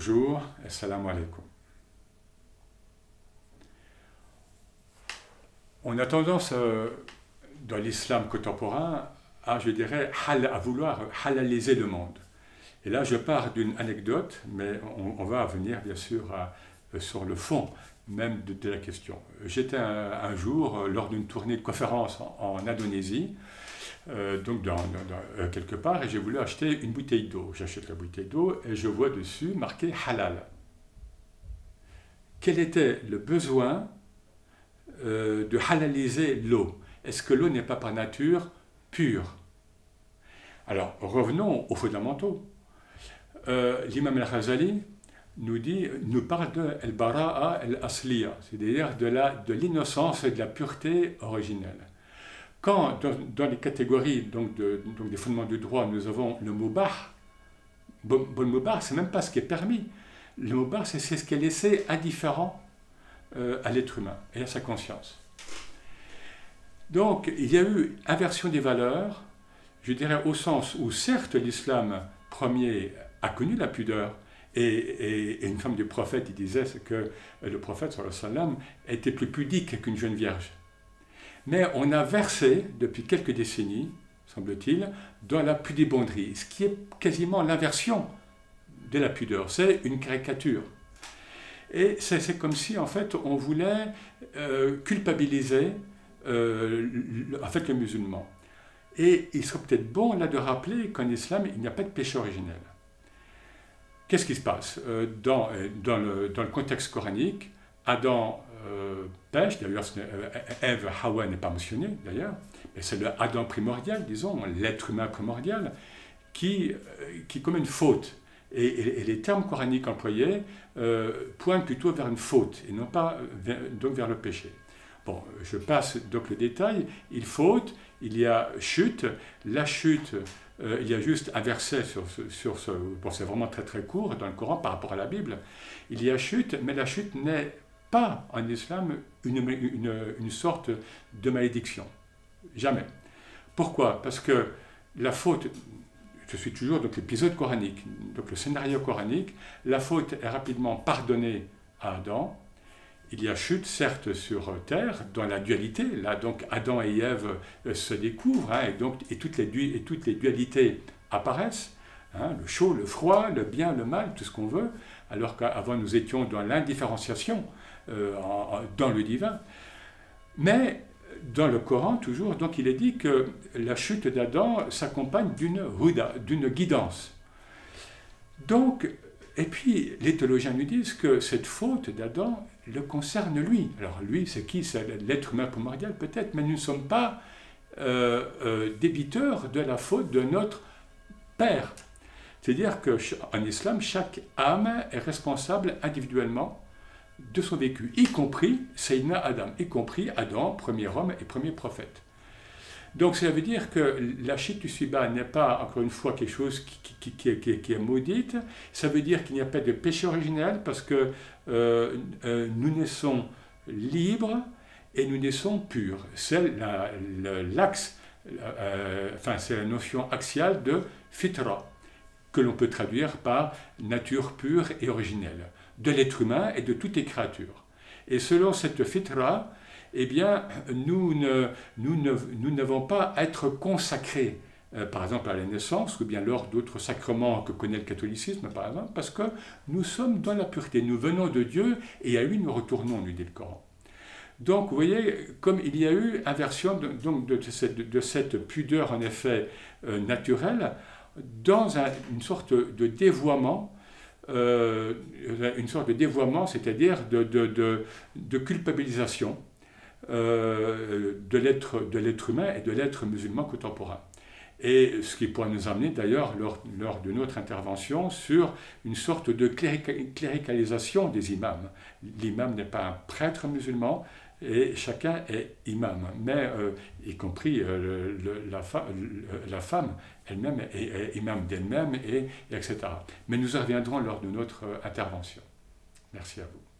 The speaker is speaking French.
Bonjour, assalamu alaikum. On a tendance dans l'islam contemporain à, je dirais, à vouloir halaliser le monde. Et là, je pars d'une anecdote, mais on va venir bien sûr sur le fond même de la question. J'étais un jour lors d'une tournée de conférence en Indonésie, donc quelque part, et j'ai voulu acheter une bouteille d'eau. J'achète la bouteille d'eau et je vois dessus marqué halal. Quel était le besoin de halaliser l'eau? Est-ce que l'eau n'est pas par nature pure? Alors, revenons aux fondamentaux. L'imam al-Ghazali nous parle de al-bara'a al-asliya, c'est-à-dire de l'innocence et de la pureté originelle. Quand dans les catégories donc des fondements du droit, nous avons le mubah, le mubah, c'est même pas ce qui est permis. Le mubah, c'est ce qui est laissé indifférent à l'être humain et à sa conscience. Donc, il y a eu inversion des valeurs, je dirais au sens où, certes, l'islam premier a connu la pudeur, et une femme du prophète, il disait que le prophète, sallallahu alayhi wa sallam, était plus pudique qu'une jeune vierge. Mais on a versé, depuis quelques décennies, semble-t-il, dans la pudibonderie, ce qui est quasiment l'inversion de la pudeur, c'est une caricature. Et c'est comme si, en fait, on voulait culpabiliser en fait, le musulman. Et il serait peut-être bon, là, de rappeler qu'en islam, il n'y a pas de péché originel. Qu'est-ce qui se passe dans le contexte coranique? Adam pêche, d'ailleurs Ève, Hawa n'est pas mentionné d'ailleurs, mais c'est le Adam primordial, disons, l'être humain primordial, qui commet une faute. Et les termes coraniques employés pointent plutôt vers une faute, et non pas donc vers le péché. Bon, je passe donc le détail, il faute, il y a chute, la chute, il y a juste un verset sur ce, bon c'est vraiment très très court dans le Coran par rapport à la Bible, il y a chute, mais la chute n'est pas en islam une sorte de malédiction. Jamais. Pourquoi? Parce que la faute, je suis toujours dans l'épisode coranique, donc le scénario coranique, la faute est rapidement pardonnée à Adam. Il y a chute, certes, sur terre, dans la dualité. Là, donc, Adam et Ève se découvrent, hein, et toutes les dualités apparaissent. Hein, le chaud, le froid, le bien, le mal, tout ce qu'on veut, alors qu'avant nous étions dans l'indifférenciation, dans le divin. Mais dans le Coran, toujours, donc il est dit que la chute d'Adam s'accompagne d'une huda, d'une guidance. Donc, et puis les théologiens nous disent que cette faute d'Adam le concerne lui. Alors lui, c'est qui? C'est l'être humain primordial peut-être, mais nous ne sommes pas débiteurs de la faute de notre Père. C'est-à-dire qu'en islam, chaque âme est responsable individuellement de son vécu, y compris Sayyidina Adam, y compris Adam, premier homme et premier prophète. Donc ça veut dire que la chute du Suba n'est pas, encore une fois, quelque chose qui est maudite. Ça veut dire qu'il n'y a pas de péché originel parce que nous naissons libres et nous naissons purs. C'est l'axe, enfin c'est la notion axiale de fitra, que l'on peut traduire par nature pure et originelle, de l'être humain et de toutes les créatures. Et selon cette fitra, eh bien, nous n'avons pas à être consacrés, par exemple à la naissance, ou bien lors d'autres sacrements que connaît le catholicisme, par exemple, parce que nous sommes dans la pureté, nous venons de Dieu, et à lui nous retournons, nous dit le Coran. Donc, vous voyez, comme il y a eu inversion de cette pudeur, en effet, naturelle, dans une sorte de dévoiement, c'est-à-dire de culpabilisation, de l'être humain et de l'être musulman contemporain. Et ce qui pourrait nous amener d'ailleurs lors de notre intervention sur une sorte de cléricalisation des imams. L'imam n'est pas un prêtre musulman et chacun est imam, mais y compris la femme elle-même est imam d'elle-même, etc. Mais nous y reviendrons lors de notre intervention. Merci à vous.